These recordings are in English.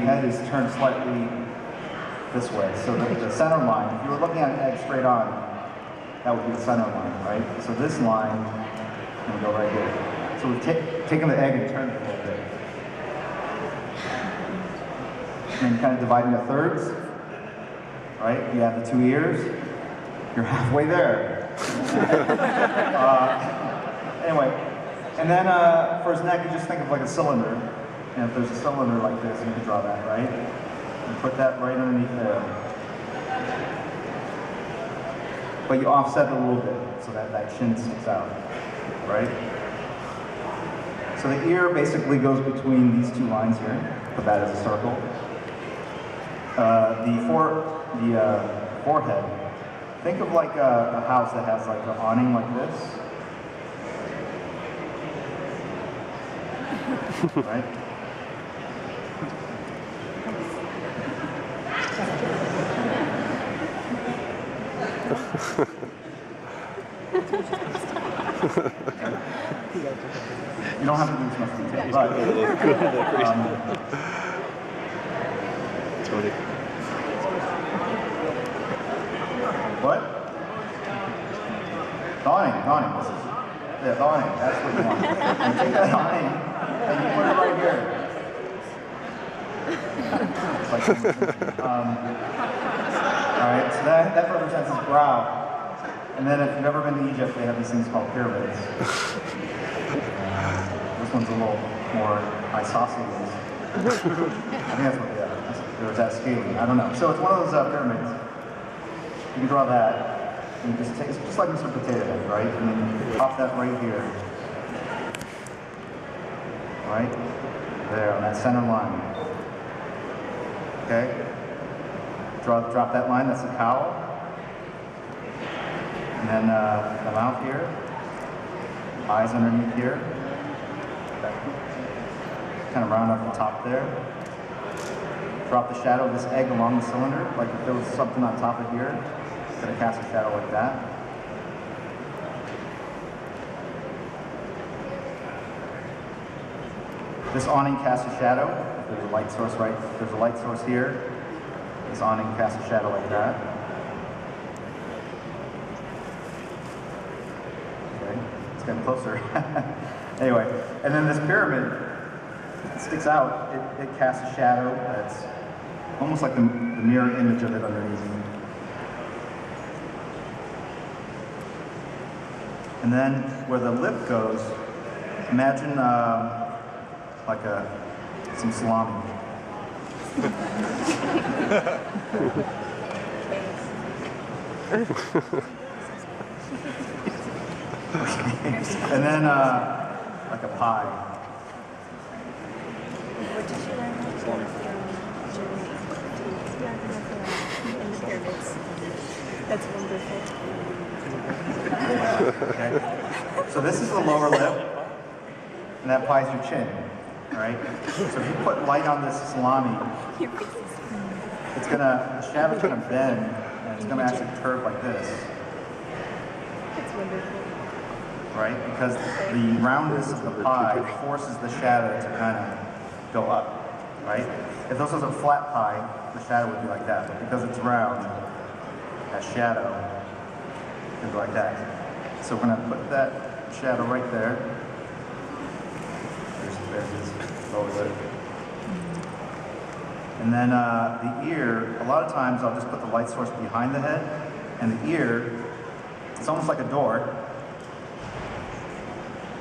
head is turned slightly this way. So the center line, if you were looking at an egg straight on, that would be the center line, right? So this line is going to go right here. So we've taken the egg and turned it a little bit. And then kind of divide into thirds, right? You have the two ears. You're halfway there. Anyway, and then for his neck, you just think of like a cylinder. And if there's a cylinder like this, you can draw that, right? And put that right underneath there. But you offset it a little bit so that that chin sticks out, right? So the ear basically goes between these two lines here. Put that as a circle. The forehead. Think of like a house that has like an awning like this. Right? You don't have to do this much detail, but what? Dawning. This is dawning. That's what you want. And take that awning and you put it right here. It's like, all right, so that represents his brow. And then if you've ever been to Egypt, they have these things called pyramids. This one's a little more isosceles. I think that's what, yeah, there was that scaling. I don't know. So it's one of those pyramids. You can draw that. And you just take, it's just like Mr. Potato Head, right? And then you pop that right here. Right? There, on that center line. Okay? Drop that line, that's a cowl. And then the mouth here. Eyes underneath here. Kind of round up the top there. Drop the shadow of this egg along the cylinder, like if there was something on top of here. Gonna cast a shadow like that. This awning casts a shadow. If there's a light source if there's a light source here, this awning casts a shadow like that. Okay, it's getting closer. Anyway, and then this pyramid sticks out. It casts a shadow that's almost like the mirror image of it underneath. And then where the lip goes, imagine like some salami. And then like a pie. What did you learn how to do in the pyramids? That's wonderful. Okay. So this is the lower lip, and that pie's your chin, right? So if you put light on this salami, it's gonna, the shadow's gonna bend, and it's gonna actually curve like this. That's wonderful. Right? Because the roundness of the pie forces the shadow to kind of go up, right? If this was a flat pie, the shadow would be like that, but because it's round, that shadow is like that. So we're going to put that shadow right there. There's his lower lip. And then the ear, a lot of times I'll just put the light source behind the head, and the ear, it's almost like a door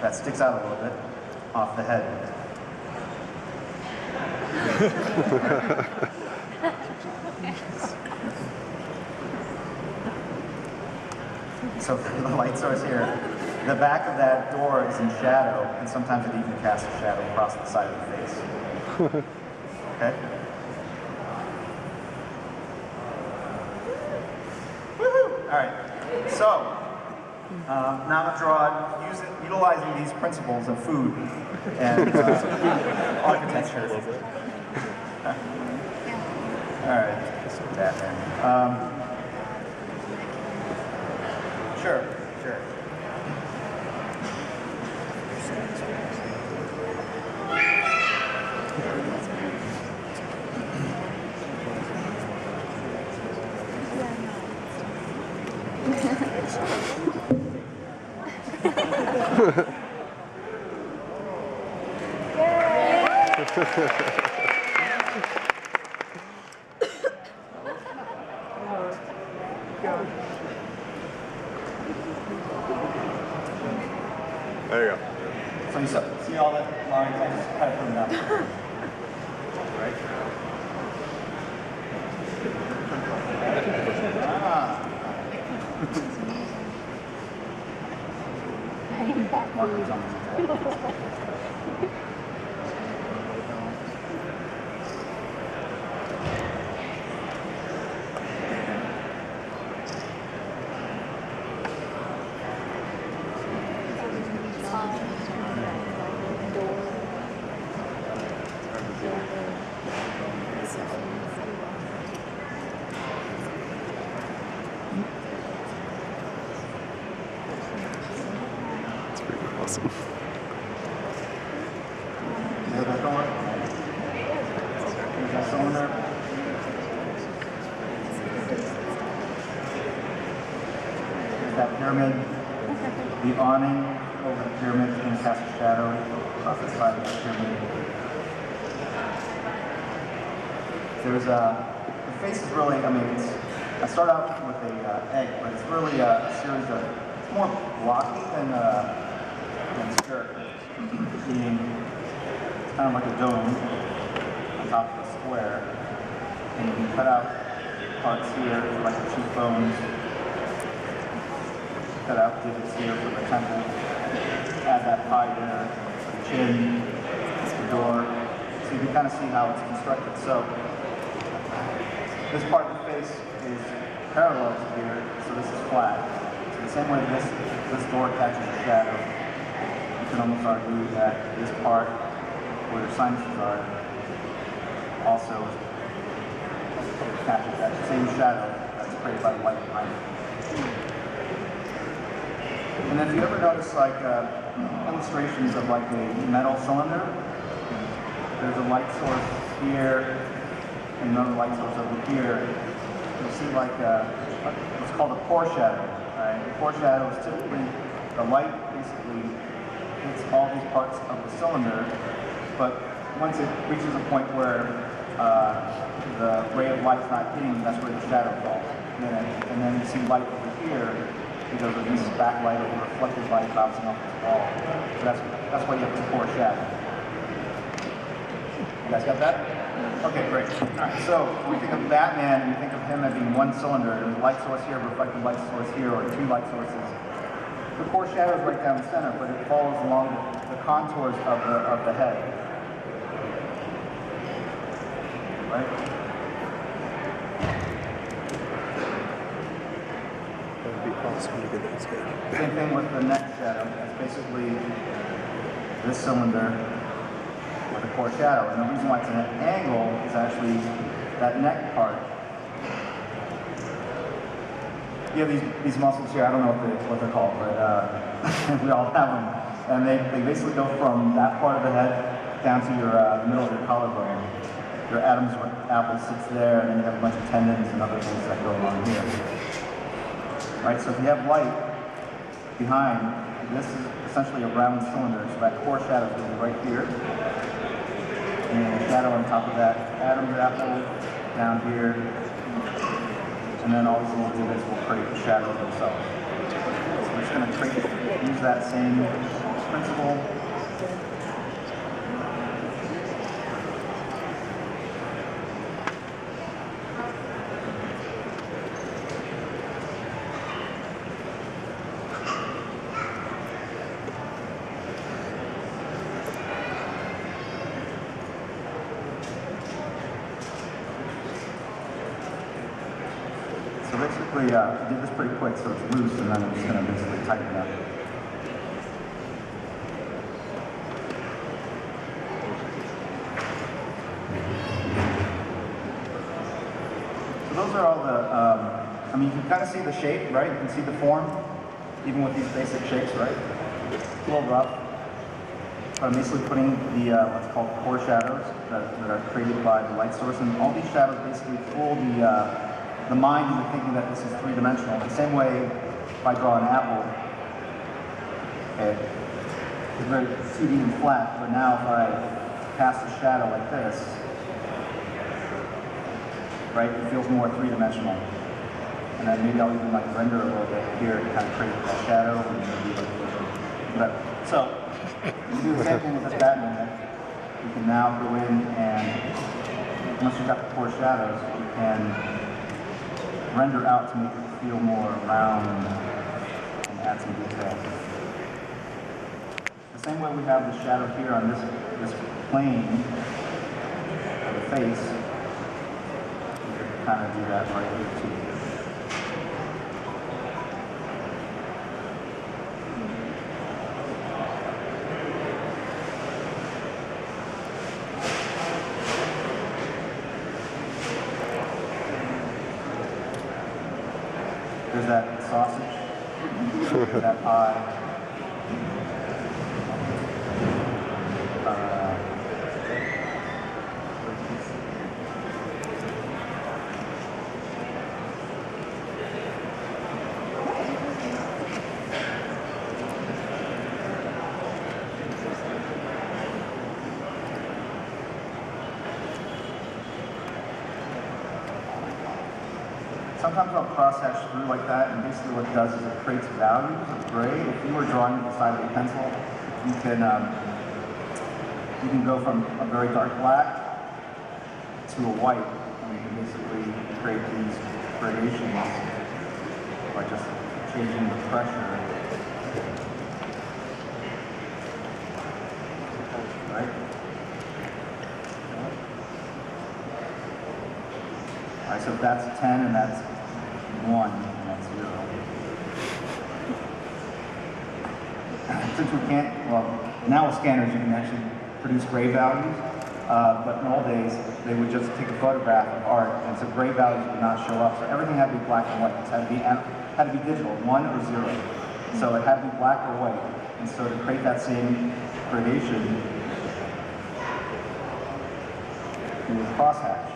that sticks out a little bit off the head. So the light source here, the back of that door is in shadow, and sometimes it even casts a shadow across the side of the face. Okay? Woohoo! All right. So now I'm going to draw utilizing these principles of food and architecture. All right. Batman. Sure. There you go. So you see all the lines, I just kind of put them down. Right? Markers on the It's pretty awesome. You have that going? Is that cylinder? Is that pyramid? The awning over the pyramid is going to cast a shadow off the side of the pyramid. There's the face is really, I mean, I start out with a egg, but it's really a series of, it's more blocky than spherical. Meaning, it's kind of like a dome on top of a square, and you can cut out parts here for like the cheekbones, cut out divots here for the temple, add that pie there, the chin, the door, so you can kind of see how it's constructed. So this part of the face is parallel to here, so this is flat. So the same way this door catches a shadow, you can almost argue that this part where your sinuses are also catches that same shadow that's created by the light behind it. And if you ever notice like illustrations of like a metal cylinder, there's a light source here and another light source over here. You'll see like what's called a core shadow. Right? The core shadow is typically the light basically hits all these parts of the cylinder, but once it reaches a point where the ray of light's not hitting, that's where the shadow falls. And then you see light over here because of this backlight or reflected light bouncing off this wall. So that's why you have the core shadow. You guys got that? Okay, great. All right, so when we think of Batman, we think of him as being one cylinder. There's a light source here, reflected light source here, or two light sources. The core shadow is right down the center, but it follows along the contours of the head. Right? That would be awesome to get that sketch. Same thing with the neck shadow. It's basically this cylinder with a core shadow. And the reason why it's at an angle is actually that neck part. You have these muscles here, I don't know what they're called, but we all have them. And they basically go from that part of the head down to your middle of your collarbone. Your Adam's apple sits there, and then you have a bunch of tendons and other things that go along here. Right, so if you have light behind, this is essentially a round cylinder, so that core shadow is going to be right here. And the shadow on top of that Adam's apple down here. And then all these little divots will create the shadows themselves. So we're just going to use that same principle. So basically, I did this pretty quick, so it's loose, and then I'm just going to basically tighten it up. So those are all the, I mean, you can kind of see the shape, right? You can see the form, even with these basic shapes, right? It's a little rough. But I'm basically putting the, what's called core shadows that are created by the light source, and all these shadows basically fool the mind into thinking that this is three-dimensional. The same way if I draw an apple, okay, It's very 2D and flat, but now if I cast a shadow like this, right, it feels more three-dimensional. And then maybe I'll even like render a little bit here to kind of create that shadow. And maybe like, so, you do the same thing with this Batman. You can now go in and, once you've got the four shadows, you can render out to make it feel more round and add some detail. The same way we have the shadow here on this plane of the face, you can kind of do that right here too. There's that sausage, that pie. Sometimes I'll cross-hatch through like that, and basically what it does is it creates values of gray. If you were drawing with the side of a pencil, you can go from a very dark black to a white, and you can basically create these gradations by just changing the pressure. Right? Alright, so if that's 10 and that's 1 and that's 0. Since we can't, well, now with scanners you can actually produce gray values, but in old days they would just take a photograph of art, and so gray values would not show up. So everything had to be black and white. It had to be digital, 1 or 0. So it had to be black or white. And so to create that same gradation, you would crosshatch.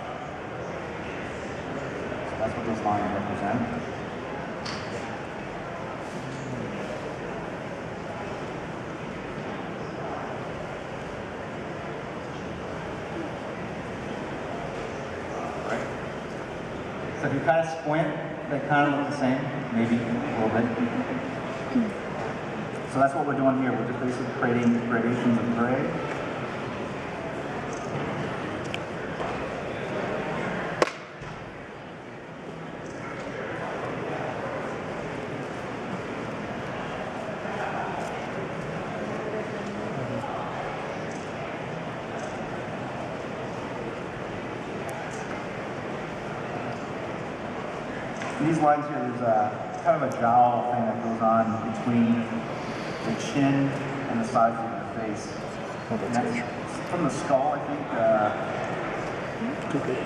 That's what those lines represent. Right. So if you kind of squint, they kind of look the same, maybe a little bit. So that's what we're doing here. We're just basically creating gradations of gray. These lines here, there's kind of a jowl thing that goes on between the chin and the sides of the face. Oh, that's good. From the skull, I think. Too good.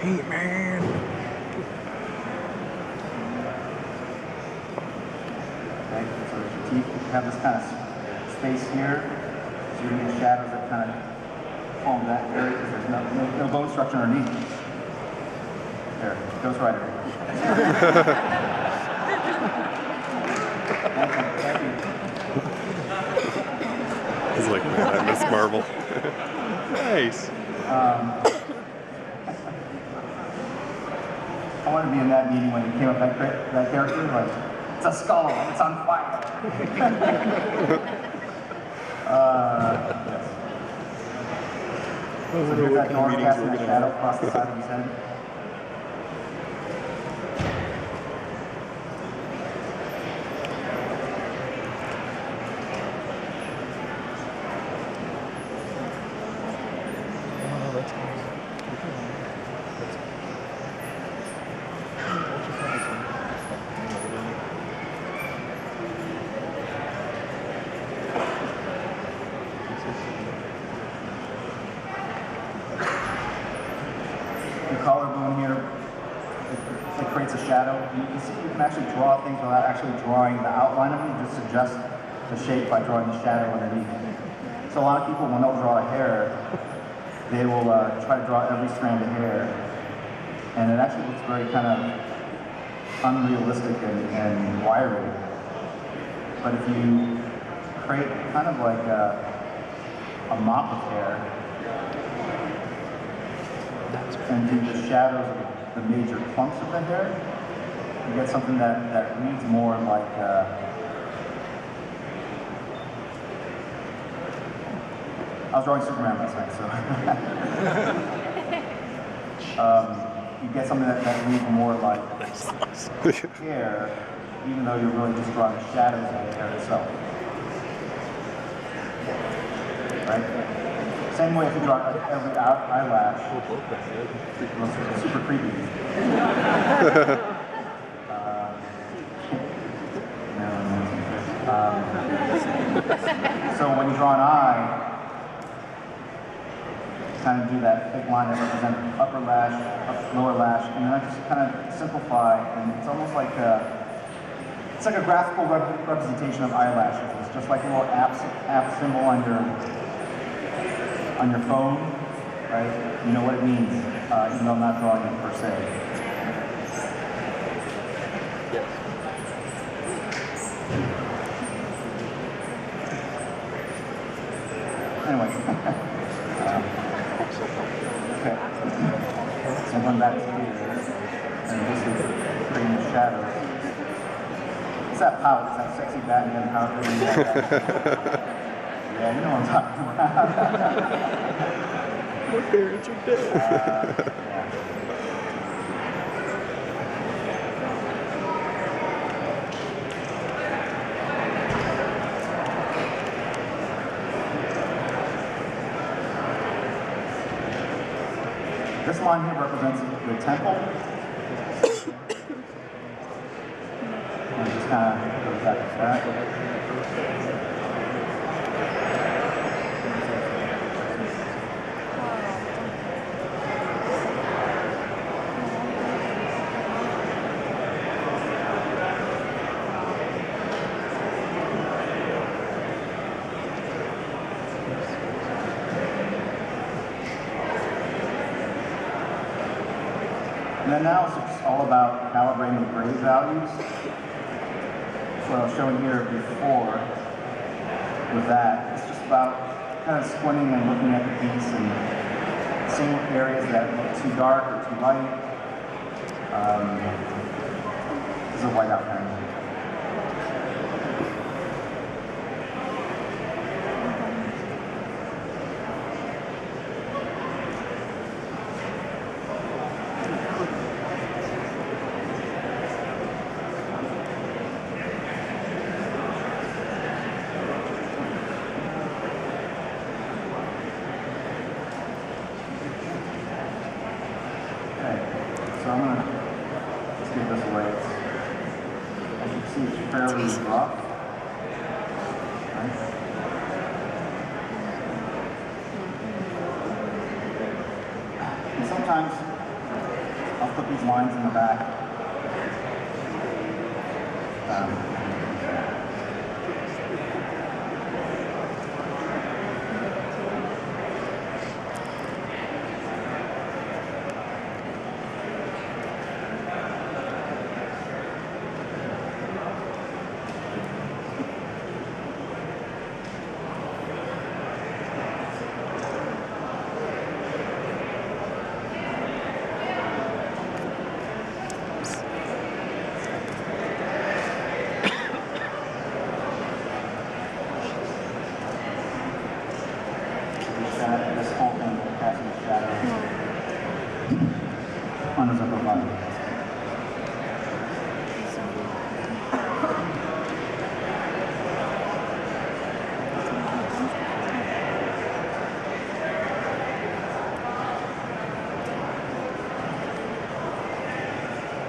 Hey, man. Okay, so there's your teeth. You have this kind of space here, so you're getting shadows that kind of form that area because there's no bone structure underneath. There, Ghost Rider. Thank you. He's like, man, I miss Marvel. Nice. I wanted to be in that meeting when you came up that character, like, it's a skull, it's on fire. Yes. So here's that door casting a shadow across the side of his head. The collarbone here, it creates a shadow. You can see you can actually draw things without actually drawing the outline of them. You just suggest the shape by drawing the shadow underneath. So a lot of people, when they'll draw a hair, they will try to draw every strand of hair, and it actually looks very kind of unrealistic and wiry. But if you create kind of like a mop of hair and do the shadows of the major clumps of the hair, you get something that reads more like I was drawing Superman last night, so you get something that reads more like hair, even though you're really just drawing shadows of the hair itself. Right? Same way if you draw every eyelash, it looks super creepy. So when you draw an eye, kind of do that thick line that represents upper lash, lower lash, and then I just kind of simplify, and it's almost like it's like a graphical representation of eyelashes. It's just like a little app symbol on your phone, right? You know what it means, even though I'm not drawing it per se. Anyway. Okay. So I'm going back to here, and this is creating the shadows. It's that pout, it's that sexy Batman pout. Yeah, you know what I'm talking about. My parents are dead. Yeah. This line here represents the temple. And just kind of goes back to that. And then now it's just all about calibrating the grade values. That's what I was showing here before with that. It's just about kind of squinting and looking at the piece and seeing areas that look too dark or too light. This is a whiteout pen. So I'm going to just give this away. As you can see, it's fairly rough. Right? And sometimes I'll put these lines in the back. This whole thing casting a shadow on his upper body.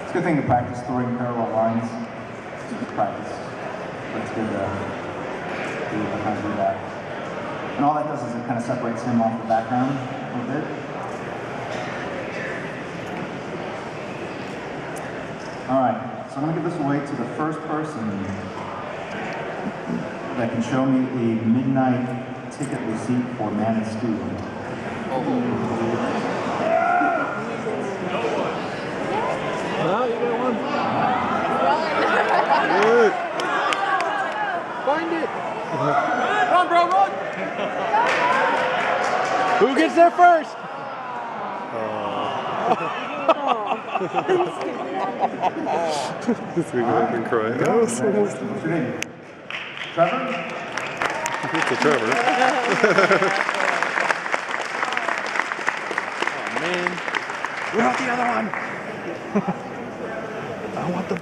It's a good thing to practice throwing parallel lines. It's just practice, but it's good to be able to kind of do that. And all that does is it kind of separates him off the background a little bit. All right, so I'm going to give this away to the first person that can show me a midnight ticket receipt for Man and Stew. No, you got one. Good. Find it. Run, bro, run. Who gets there first? He's gonna go up and cry. That was almost. What's your name? Trevor? It's a Trevor. Oh man. What about the other one? I want the